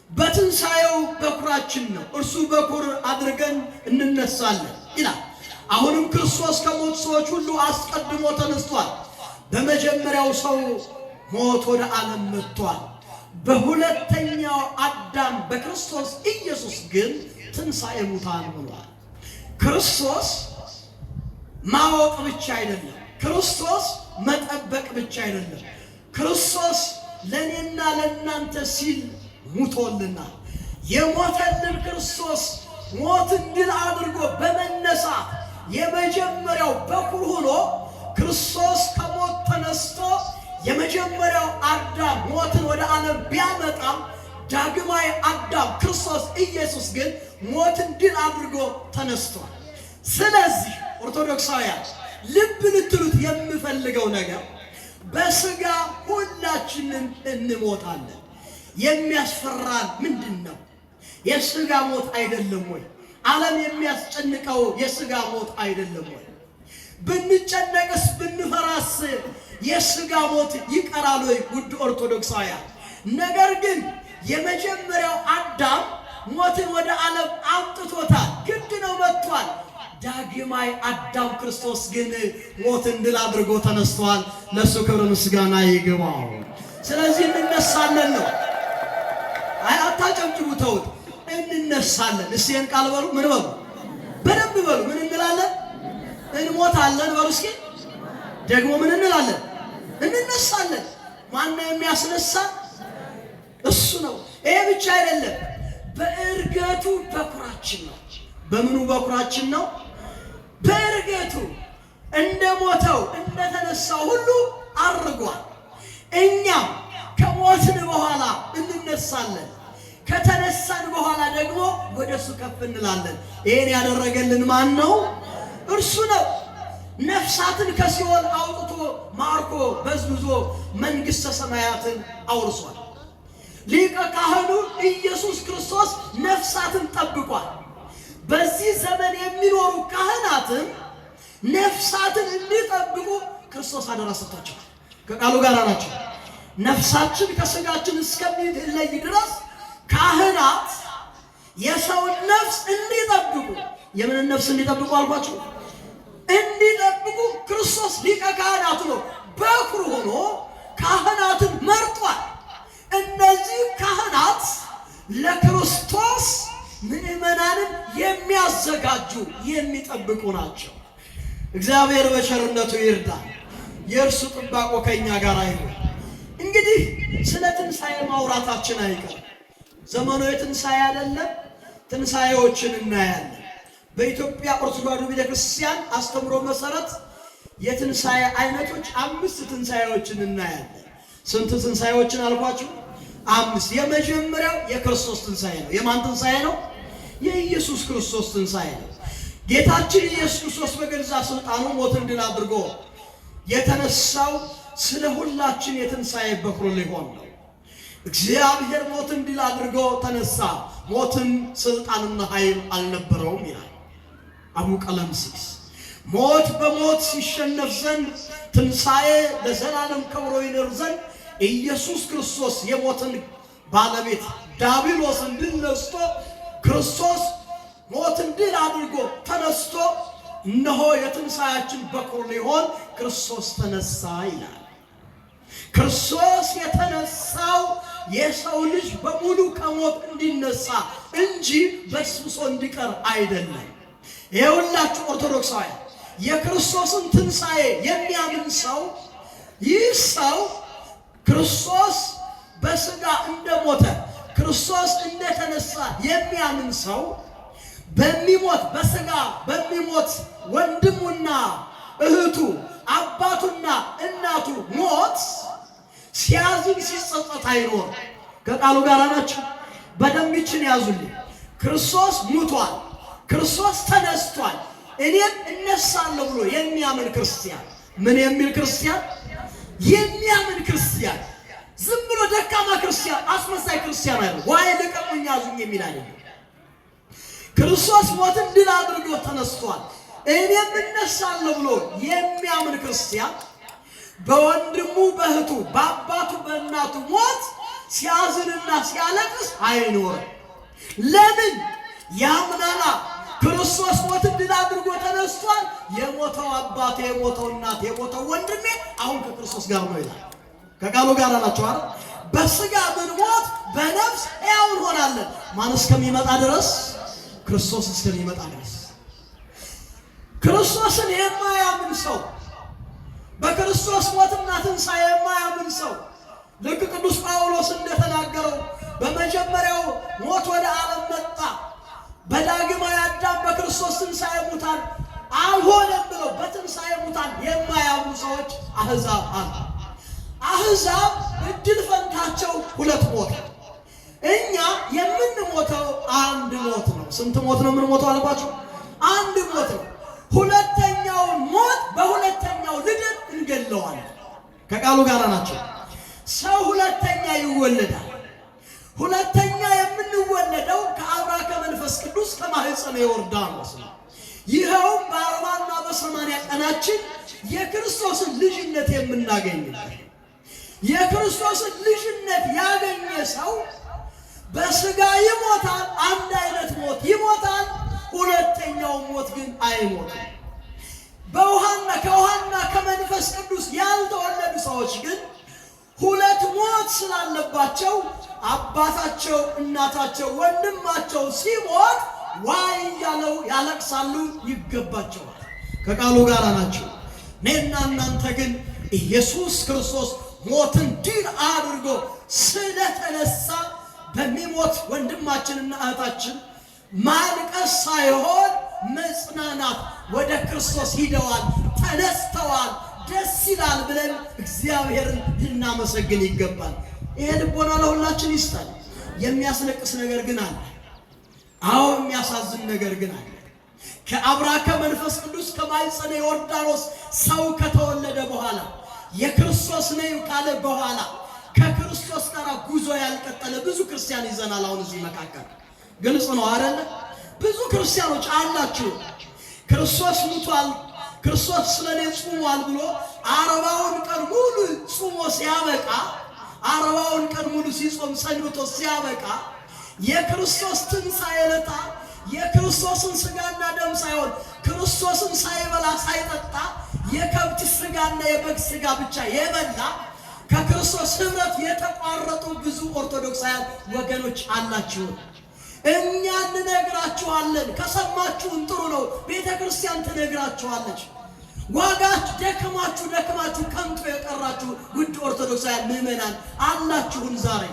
በትንሣኤው በኩራችን ነው። እርሱ በኩር አድርገን እንነሳለን ይላል። አሁንም ክርስቶስ ከሞት ሰዎች ሁሉ አስቀድሞ ተነስቷል። በመጀመሪያው ሰው ሞት ወደ ዓለም መጥቷል። በሁለተኛው አዳም በክርስቶስ ኢየሱስ ግን ትንሣኤ ሙታን ሆኗል። ክርስቶስ ማወቅ ብቻ አይደለም፣ ክርስቶስ መጠበቅ ብቻ አይደለም። ክርስቶስ ለእኔና ለእናንተ ሲል ሙቶልናል። የሞተልን ክርስቶስ ሞትን ድል አድርጎ በመነሳት የመጀመሪያው በኩር ሆኖ ክርስቶስ ከሞት ተነስቶ የመጀመሪያው አዳም ሞትን ወደ ዓለም ቢያመጣም ዳግማዊ አዳም ክርስቶስ ኢየሱስ ግን ሞትን ድል አድርጎ ተነስቷል። ስለዚህ ኦርቶዶክሳውያን ልብ ልትሉት የምፈልገው ነገር በሥጋ ሁላችንም እንሞታለን። የሚያስፈራን ምንድን ነው? የሥጋ ሞት አይደለም ወይ? ዓለም የሚያስጨንቀው የሥጋ ሞት አይደለም ወይ? ብንጨነቅስ ብንፈራስ የሥጋ ሞት ይቀራል ወይ? ውድ ኦርቶዶክሳውያን፣ ነገር ግን የመጀመሪያው አዳም ሞትን ወደ ዓለም አምጥቶታል፣ ግድ ነው መጥቷል። ዳግማይ አዳም ክርስቶስ ግን ሞትን ድል አድርጎ ተነስቷል። ለሱ ክብር ምስጋና ይግባው። ስለዚህ እንነሳለን ነው። አይ አታጨብጭቡ፣ ተውት። እንነሳለን። እስቲ ይህን ቃል በሉ። ምን በሉ? በደንብ በሉ። ምን እንላለን? እንሞታለን በሉ እስኪ። ደግሞ ምን እንላለን? እንነሳለን። ማነው የሚያስነሳ? እሱ ነው። ይሄ ብቻ አይደለም፣ በእርገቱ በኩራችን ነው። በምኑ በኩራችን ነው? በእርገቱ እንደ ሞተው እንደተነሳው ሁሉ አርጓል። እኛም ከሞትን በኋላ እንነሳለን። ከተነሳን በኋላ ደግሞ ወደ እሱ ከፍ እንላለን። ይሄን ያደረገልን ማን ነው? እርሱ ነው። ነፍሳትን ከሲኦል አውጥቶ ማርኮ በዝብዞ መንግሥተ ሰማያትን አውርሷል። ሊቀ ካህኑ ኢየሱስ ክርስቶስ ነፍሳትን ጠብቋል። በዚህ ዘመን የሚኖሩ ካህናትም ነፍሳትን እንዲጠብቁ ክርስቶስ አደራ ሰጥቷቸዋል። ከቃሉ ጋር ናቸው። ነፍሳችን ከሥጋችን እስከሚለይ ድረስ ካህናት የሰውን ነፍስ እንዲጠብቁ። የምን ነፍስ እንዲጠብቁ አልኳቸው? እንዲጠብቁ ክርስቶስ ሊቀ ካህናት ነው። በኩር ሆኖ ካህናትን መርጧል። እነዚህ ካህናት ለክርስቶስ ምዕመናንን የሚያዘጋጁ የሚጠብቁ ናቸው። እግዚአብሔር በቸርነቱ ይርዳል። የእርሱ ጥባቆ ከእኛ ጋር አይሁን። እንግዲህ ስለ ትንሣኤ ማውራታችን አይቀርም። ዘመኑ የትንሣኤ አይደለም። ትንሣኤዎችን እናያለን። በኢትዮጵያ ኦርቶዶክስ ተዋሕዶ ቤተክርስቲያን አስተምሮ መሰረት የትንሣኤ አይነቶች 5 ትንሣኤዎችን እናያለን። ስንት ትንሣኤዎችን አልኳችሁ? 5። የመጀመሪያው የክርስቶስ ትንሣኤ ነው። የማን ትንሣኤ ነው? የኢየሱስ ክርስቶስ ትንሣኤ ነው። ጌታችን ኢየሱስ ክርስቶስ በገዛ ሥልጣኑ ሞትን ድል አድርጎ የተነሳው ስለ ሁላችን የትንሣኤ በኩር ሊሆን ነው። እግዚአብሔር ሞትን ድል አድርጎ ተነሳ። ሞትን ሥልጣንና ኃይል አልነበረውም ይላል አቡ ቀለምሲስ። ሞት በሞት ሲሸነፍ ዘንድ ትንሣኤ ለዘላለም ከብሮ ይኖር ዘንድ ኢየሱስ ክርስቶስ የሞትን ባለቤት ዲያብሎስን ድል ነስቶ ክርስቶስ ሞትን ድል አድርጎ ተነስቶ እነሆ የትንሣኤያችን በኩር ሊሆን ክርስቶስ ተነሳ ይላል። ክርስቶስ የተነሳው የሰው ልጅ በሙሉ ከሞት እንዲነሳ እንጂ በስብሶ እንዲቀር አይደለም። ይኸውላችሁ ኦርቶዶክሳውያን፣ የክርስቶስን ትንሣኤ የሚያምን ሰው ይህ ሰው ክርስቶስ በስጋ እንደሞተ ክርስቶስ እንደተነሳ የሚያምን ሰው በሚሞት በስጋ በሚሞት ወንድሙና እህቱ አባቱና እናቱ ሞት ሲያዝን ሲጸጸት አይኖር። ከቃሉ ጋር ናችሁ። በደንብ ይችን ያዙልኝ። ክርስቶስ ሙቷል፣ ክርስቶስ ተነስቷል፣ እኔም እነሳለሁ ብሎ የሚያምን ክርስቲያን ምን የሚል ክርስቲያን? የሚያምን ክርስቲያን። ዝም ብሎ ደካማ ክርስቲያን፣ አስመሳይ ክርስቲያን አይደለም። ዋይ ልቀቁኝ ያዙኝ የሚል አይደለም። ክርስቶስ ሞትን ድል አድርጎ ተነስቷል፣ እኔም እነሳለሁ ብሎ የሚያምን ክርስቲያን በወንድሙ በእህቱ በአባቱ በእናቱ ሞት ሲያዝንና ሲያለቅስ አይኖርም። ለምን? ያምናላ ክርስቶስ ሞትን ድል አድርጎ ተነስቷል። የሞተው አባቴ፣ የሞተው እናቴ፣ የሞተው ወንድሜ አሁን ከክርስቶስ ጋር ነው ይላል። ከቃሉ ጋር ናቸው አይደል? በስጋ ብንሞት በነፍስ ሕያው እንሆናለን። ማን እስከሚመጣ ድረስ? ክርስቶስ እስከሚመጣ ድረስ። ክርስቶስን የማያምን ሰው፣ በክርስቶስ ሞትና ትንሣኤ የማያምን ሰው ልክ ቅዱስ ጳውሎስ እንደተናገረው በመጀመሪያው ሞት ወደ ዓለም መጣ፣ በዳግማዊ አዳም በክርስቶስ ትንሣኤ ሙታን አልሆነም ብለው በትንሣኤ ሙታን የማያምኑ ሰዎች አሕዛብ አሉ። አሕዛብ እድል ፈንታቸው ሁለት ሞት። እኛ የምንሞተው አንድ ሞት ነው። ስንት ሞት ነው የምንሞተው አልኳቸው? አንድ ሞት ነው። ሁለተኛውን ሞት በሁለተኛው ልደት እንገለዋለን። ከቃሉ ጋር ናቸው። ሰው ሁለተኛ ይወለዳል። ሁለተኛ የምንወለደው ከአብራ ከመንፈስ ቅዱስ ከማኅፀነ ዮርዳኖስ ነው። ይኸውም በ40ና በ80 ቀናችን የክርስቶስን ልጅነት የምናገኝበት። የክርስቶስን ልጅነት ያገኘ ሰው በስጋ ይሞታል፣ አንድ አይነት ሞት ይሞታል። ሁለተኛው ሞት ግን አይሞትም። ከውሃና ከመንፈስ ቅዱስ ያልተወለዱ ሰዎች ግን ሁለት ሞት ስላለባቸው አባታቸው፣ እናታቸው፣ ወንድማቸው ሲሞት ዋይ እያለው ያለቅሳሉ፣ ይገባቸዋል። ከቃሉ ጋር ናቸው። እኔና እናንተ ግን ኢየሱስ ክርስቶስ ሞትን ድል አድርጎ ስለተነሳ በሚሞት ወንድማችንና እህታችን ማልቀስ ሳይሆን መጽናናት፣ ወደ ክርስቶስ ሂደዋል፣ ተነስተዋል፣ ደስ ይላል ብለን እግዚአብሔርን ልናመሰግን ይገባል። ይሄ ልቦና ለሁላችን ይስጣል። የሚያስለቅስ ነገር ግን አለ። አዎ የሚያሳዝን ነገር ግን አለ። ከአብራ ከመንፈስ ቅዱስ ከማኅፀነ ዮርዳኖስ ሰው ከተወለደ በኋላ የክርስቶስ ነኝ ካለ በኋላ ከክርስቶስ ጋር ጉዞ ያልቀጠለ ብዙ ክርስቲያን ይዘናል። አሁን እዚህ መካከል ግልጽ ነው አይደለ? ብዙ ክርስቲያኖች አላችሁ። ክርስቶስ ሙቷል፣ ክርስቶስ ስለኔ ጾሟል ብሎ 40ውን ቀን ሙሉ ጾሞ ሲያበቃ 40ውን ቀን ሙሉ ሲጾም ሰንብቶ ሲያበቃ የክርስቶስ ትንሣኤ ዕለት የክርስቶስን ሥጋና ደም ሳይሆን ክርስቶስን ሳይበላ ሳይጠጣ የከብት ሥጋና የበግ ሥጋ ብቻ የበላ ከክርስቶስ ኅብረት የተቋረጡ ብዙ ኦርቶዶክሳውያን ወገኖች አላችሁ። እኛ እንነግራችኋለን። ከሰማችሁን ጥሩ ነው። ቤተ ክርስቲያን ትነግራችኋለች። ዋጋችሁ ደክማችሁ ከንቱ የቀራችሁ ውድ ኦርቶዶክሳውያን ምዕመናን አላችሁን። ዛሬ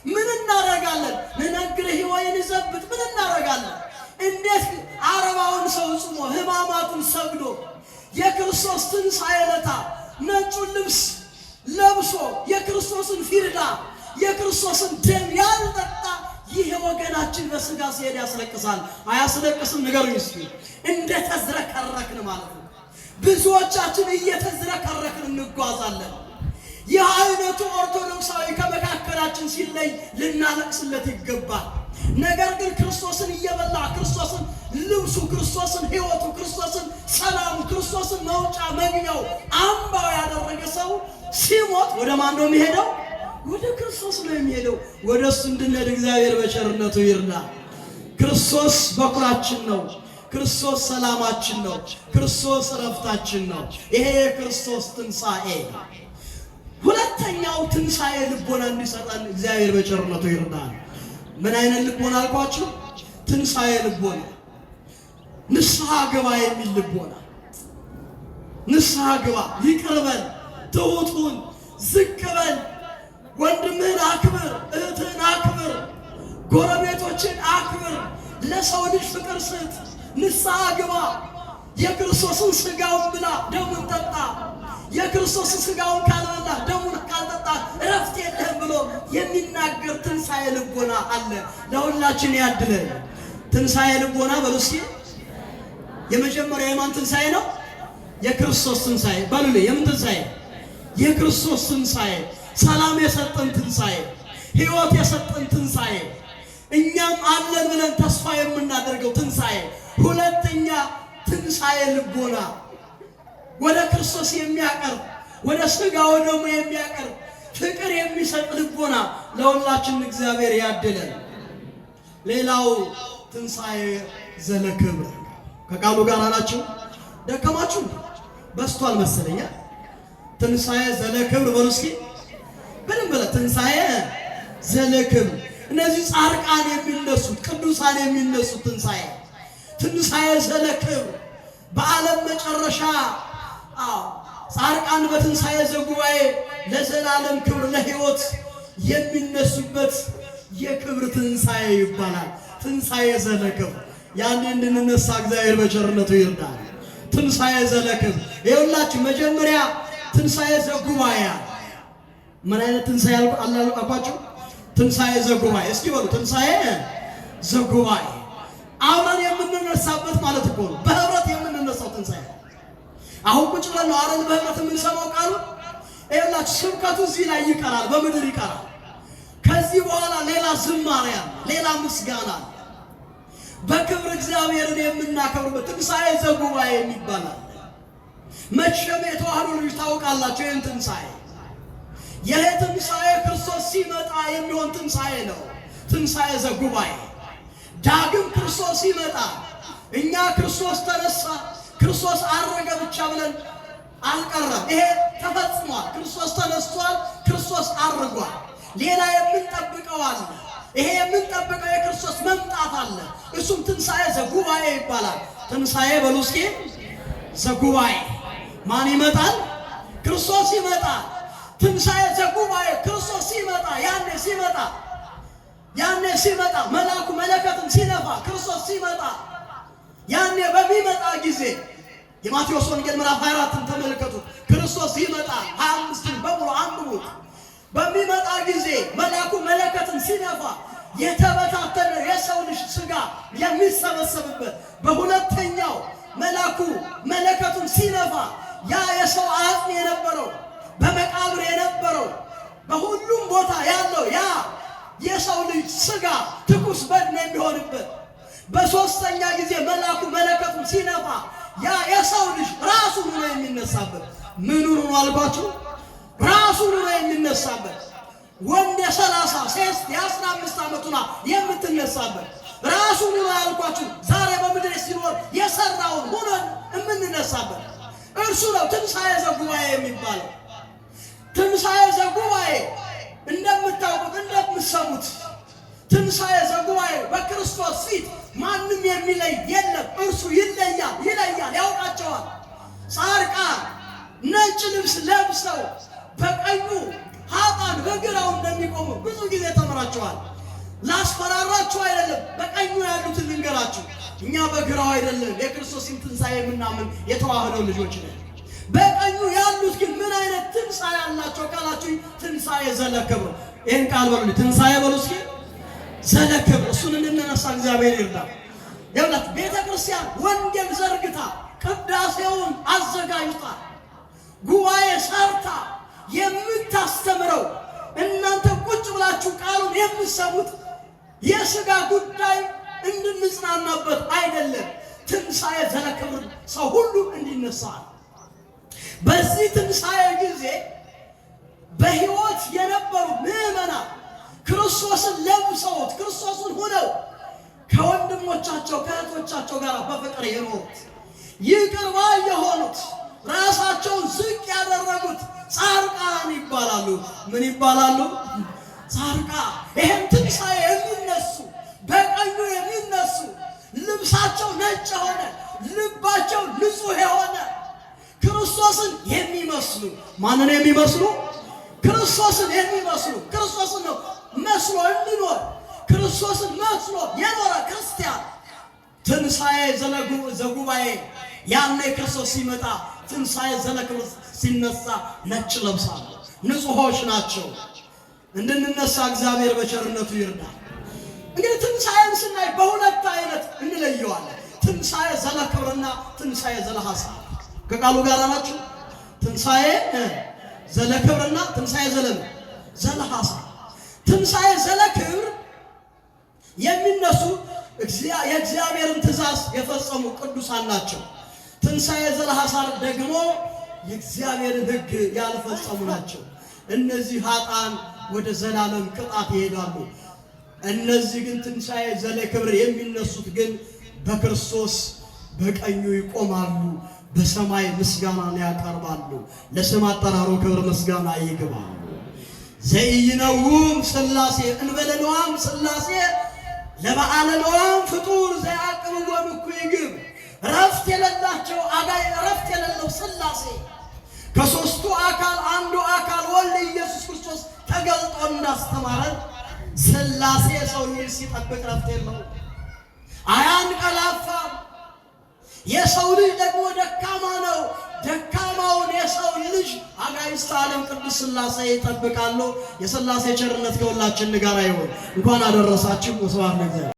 ምን እናረጋለን? ንነግርህ ወይን ዘብጥ ምን እናረጋለን? እንዴት 40ውን ሰው ጾሞ ሕማማቱን ሰግዶ የክርስቶስ ትንሣኤ ዕለት ነጩን ልብስ ለብሶ የክርስቶስን ፊርዳ የክርስቶስን ደም ያልጠጣ ይህ ወገናችን በስጋ ሲሄድ ያስለቅሳል። አያስለቅስም? ንገሩኝ እስኪ። እንደተዝረከረክን ማለት ነው። ብዙዎቻችን እየተዝረከረክን እንጓዛለን። ይህ አይነቱ ኦርቶዶክሳዊ ከመካከላችን ሲለይ ልናለቅስለት ይገባል። ነገር ግን ክርስቶስን እየበላ ክርስቶስን ልብሱ፣ ክርስቶስን ሕይወቱ፣ ክርስቶስን ሰላሙ፣ ክርስቶስን መውጫ መግቢያው አምባው ያደረገ ሰው ሲሞት ወደ ማን ነው የሚሄደው? ወደ ክርስቶስ ነው የሚሄደው። ወደ እሱ እንድንሄድ እግዚአብሔር በቸርነቱ ይርዳ። ክርስቶስ በኩራችን ነው። ክርስቶስ ሰላማችን ነው። ክርስቶስ እረፍታችን ነው። ይሄ የክርስቶስ ትንሣኤ ነው። ሁለተኛው ትንሣኤ ልቦና እንዲሰጠን እግዚአብሔር በቸርነቱ ይርዳል። ምን አይነት ልቦና አልኳችሁ? ትንሣኤ ልቦና፣ ንስሐ ግባ የሚል ልቦና። ንስሐ ግባ፣ ይቅር በል፣ ትሑት ሁን፣ ዝቅ በል፣ ወንድምህን አክብር፣ እህትህን አክብር፣ ጎረቤቶችን አክብር፣ ለሰው ልጅ ፍቅር ስጥ፣ ንስሐ ግባ፣ የክርስቶስን ሥጋውን ብላ ደሙን ጠጣ። የክርስቶስን ሥጋውን ካልበላ ደሙን ካልጠጣ እረፍት የለህም ብሎ የሚናገር ትንሣኤ ልቦና አለ። ለሁላችን ያድለን ትንሣኤ ልቦና በሉ እስኪ። የመጀመሪያው የማን ትንሣኤ ነው? የክርስቶስ ትንሣኤ በሉ። የምን ትንሣኤ? የክርስቶስ ትንሣኤ። ሰላም የሰጠን ትንሣኤ፣ ሕይወት የሰጠን ትንሣኤ፣ እኛም አለን ብለን ተስፋ የምናደርገው ትንሣኤ። ሁለተኛ ትንሣኤ ልቦና፣ ወደ ክርስቶስ የሚያቀርብ ወደ ሥጋው ደግሞ የሚያቀርብ ፍቅር የሚሰጥ ልቦና ለሁላችን እግዚአብሔር ያድለን። ሌላው ትንሣኤ ዘለክብር። ከቃሉ ጋር አላችሁ? ደከማችሁ? በስቷል መሰለኛ። ትንሣኤ ዘለክብር በሉ እስኪ በደንብ በለ። ትንሣኤ ዘለክብር። እነዚህ ጻድቃን የሚነሱት ቅዱሳን የሚነሱት ትንሣኤ ዘለክብር በዓለም መጨረሻ ጻድቃን በትንሣኤ ዘጉባኤ ለዘላለም ክብር ለሕይወት የሚነሱበት የክብር ትንሣኤ ይባላል። ትንሣኤ ዘለክብር። ያኔ እንድንነሳ እግዚአብሔር በቸርነቱ ይርዳል። ትንሣኤ ዘለክብር። ይኸውላችሁ መጀመሪያ ትንሣኤ ዘጉባኤ። ምን አይነት ትንሣኤ አልኳችሁ? ትንሣኤ ዘጉባኤ። እስኪ በሉ ትንሣኤ ዘጉባኤ። አብረን የምንነሳበት ማለት እኮ ነው። በህብረት የምንነሳው ትንሣኤ። አሁን ቁጭ ብለን ነው አረን በህብረት የምንሰማው ቃሉ። ይኸውላችሁ ስብከቱ እዚህ ላይ ይቀራል፣ በምድር ይቀራል። ከዚህ በኋላ ሌላ ዝማሬ አለ፣ ሌላ ምስጋና አለ። በክብር እግዚአብሔርን የምናከብርበት ትንሣኤ ዘጉባኤ የሚባላል። መቼም የተዋህዶ ልጅ ታውቃላችሁ ይህን ትንሣኤ። ይህ ትንሣኤ ክርስቶስ ሲመጣ የሚሆን ትንሣኤ ነው። ትንሣኤ ዘጉባኤ። ዳግም ክርስቶስ ሲመጣ እኛ ክርስቶስ ተነሳ ክርስቶስ አረገ ብቻ ብለን አልቀረም። ይሄ ተፈጽሟል። ክርስቶስ ተነስቷል፣ ክርስቶስ አርጓል። ሌላ የምንጠብቀው አለ። ይሄ የምንጠብቀው የክርስቶስ መምጣት አለ። እሱም ትንሣኤ ዘጉባኤ ይባላል። ትንሣኤ በሉ እስኪ ዘጉባኤ። ማን ይመጣል? ክርስቶስ ይመጣል። ትንሣኤ ዘጉባኤ ክርስቶስ ሲመጣ ያኔ ሲመጣ መልአኩ መለከትን ሲነፋ ክርስቶስ ሲመጣ ያኔ በሚመጣ ጊዜ የማቴዎስ ወንጌል ምዕራፍ 24ን ተመልከቱት። ክርስቶስ ሲመጣ 25ን በሙሉ አንብቡት። በሚመጣ ጊዜ መልአኩ መለከትን ሲነፋ የተበታተነ የሰው ልጅ ሥጋ የሚሰበሰብበት፣ በሁለተኛው መልአኩ መለከቱን ሲነፋ ያ የሰው አጽም የነበረው በመቃብር የነበረው በሁሉም ቦታ ያለው ያ የሰው ልጅ ሥጋ ትኩስ በድን የሚሆንበት፣ በሦስተኛ ጊዜ መልአኩ መለከቱን ሲነፋ ያ የሰው ልጅ ራሱን ሆኖ የሚነሳበት። ምኑን ሆኖ አልኳችሁ? ራሱን ሆኖ የሚነሳበት። ወንድ የ30 ሴት የ15 ዓመቱና የምትነሳበት ራሱን ሆኖ ያልኳችሁ ዛሬ በምድር ሲኖር የሰራውን ሆኖ የምንነሳበት እርሱ ነው ትንሣኤ ዘጉባኤ የሚባለው። ትንሣኤ ዘጉባኤ እንደምታውቁት እንደምትሰሙት ትንሣኤ ዘጉባኤ በክርስቶስ ፊት ማንም የሚለይ የለም። እርሱ ይለያል፣ ያውቃቸዋል። ጻድቃን ነጭ ልብስ ለብሰው በቀኙ ኃጥአን በግራው እንደሚቆሙ ብዙ ጊዜ ተምራችኋል። ላስፈራራችሁ አይደለም፣ በቀኙ ያሉትን ልንገራችሁ። እኛ በግራው አይደለም፣ የክርስቶስን ትንሣኤ የምናምን የተዋህዶ ልጆች ነን። በቀኙ ያሉት ግን ምን አይነት ትንሣኤ አላቸው ካላችሁ፣ ትንሣኤ ዘለክብር። ይህን ቃል በሉ፣ ትንሣኤ በሉ እስኪ ዘለክብር። እሱን እንድንነሳ እግዚአብሔር ይርዳል። ይኸውላችሁ ቤተ ክርስቲያን ወንጌል ዘርግታ ቅዳሴውን አዘጋጅታ ጉባኤ ሰርታ የምታስተምረው እናንተ ቁጭ ብላችሁ ቃሉን የምትሰሙት የሥጋ ጉዳይ እንድንጽናናበት አይደለም። ትንሣኤ ዘለክብር ሰው ሁሉ እንዲነሳ። በዚህ ትንሣኤ ጊዜ በሕይወት የነበሩ ምዕመናን ክርስቶስን ለብሰውት ክርስቶስን ሆነው ከወንድሞቻቸው ከእህቶቻቸው ጋር በፍቅር የኖሩት ይቅር ባይ የሆኑት ራሳቸውን ዝቅ ያደረጉት ጻድቃን ይባላሉ። ምን ይባላሉ? ጻድቃን። ይሄን ትንሣኤ የሚነሱ በቀኙ የሚነሱ ልብሳቸው ነጭ የሆነ ልባቸው ንጹሕ የሆነ ክርስቶስን የሚመስሉ። ማንን የሚመስሉ? ክርስቶስን የሚመስሉ ክርስቶስን ነው መስሎ እንዲኖር ክርስቶስን መስሎ የኖረ ክርስቲያን ትንሣኤ ዘጉባኤ ያኔ ክርስቶስ ሲመጣ ትንሣኤ ዘለክብር ሲነሳ ነጭ ለብሳሉ ንጹሖች ናቸው። እንድንነሳ እግዚአብሔር በቸርነቱ ይርዳል። እንግዲህ ትንሣኤን ስናይ በሁለት አይነት እንለየዋለን። ትንሣኤ ዘለክብርና ትንሣኤ ዘለሐሳር ከቃሉ ጋር ናቸው። ትንሣኤ ዘለክብርና ትንሣኤ ዘለሐሳር። ትንሣኤ ዘለክብር የሚነሱ የእግዚአብሔርን ትእዛዝ የፈጸሙ ቅዱሳን ናቸው። ትንሣኤ ዘለሐሳር ደግሞ የእግዚአብሔርን ሕግ ያልፈጸሙ ናቸው። እነዚህ ኃጥአን ወደ ዘላለም ቅጣት ይሄዳሉ። እነዚህ ግን ትንሣኤ ዘለክብር የሚነሱት ግን በክርስቶስ በቀኙ ይቆማሉ፣ በሰማይ ምስጋናን ያቀርባሉ። ለስም አጠራሩ ክብር ምስጋና ይግባሉ። ዘኢይነውም ሥላሴ እንበለ ነዋም ሥላሴ ለበዓለ ነዋም ፍጡር ዘያቅርቦም እኩይ ግብ ረፍት የሌላቸው አጋይ ረፍት የሌለው ሥላሴ ከሦስቱ አካል አንዱ አካል ወልድ ኢየሱስ ክርስቶስ ተገልጦ እንዳስተማረን ሥላሴ ሰው ልጅ ሲጠብቅ ረፍት የለው፣ አያንቀላፋም። የሰው ልጅ ደግሞ ደካማ ነው። ደካማውን የሰው ልጅ አጋዕዝተ ዓለም ቅዱስ ሥላሴ ይጠብቃሉ። የሥላሴ ቸርነት ከሁላችን ጋር ይሁን። እንኳን አደረሳችሁ። ወስብሐት ለእግዚአብሔር።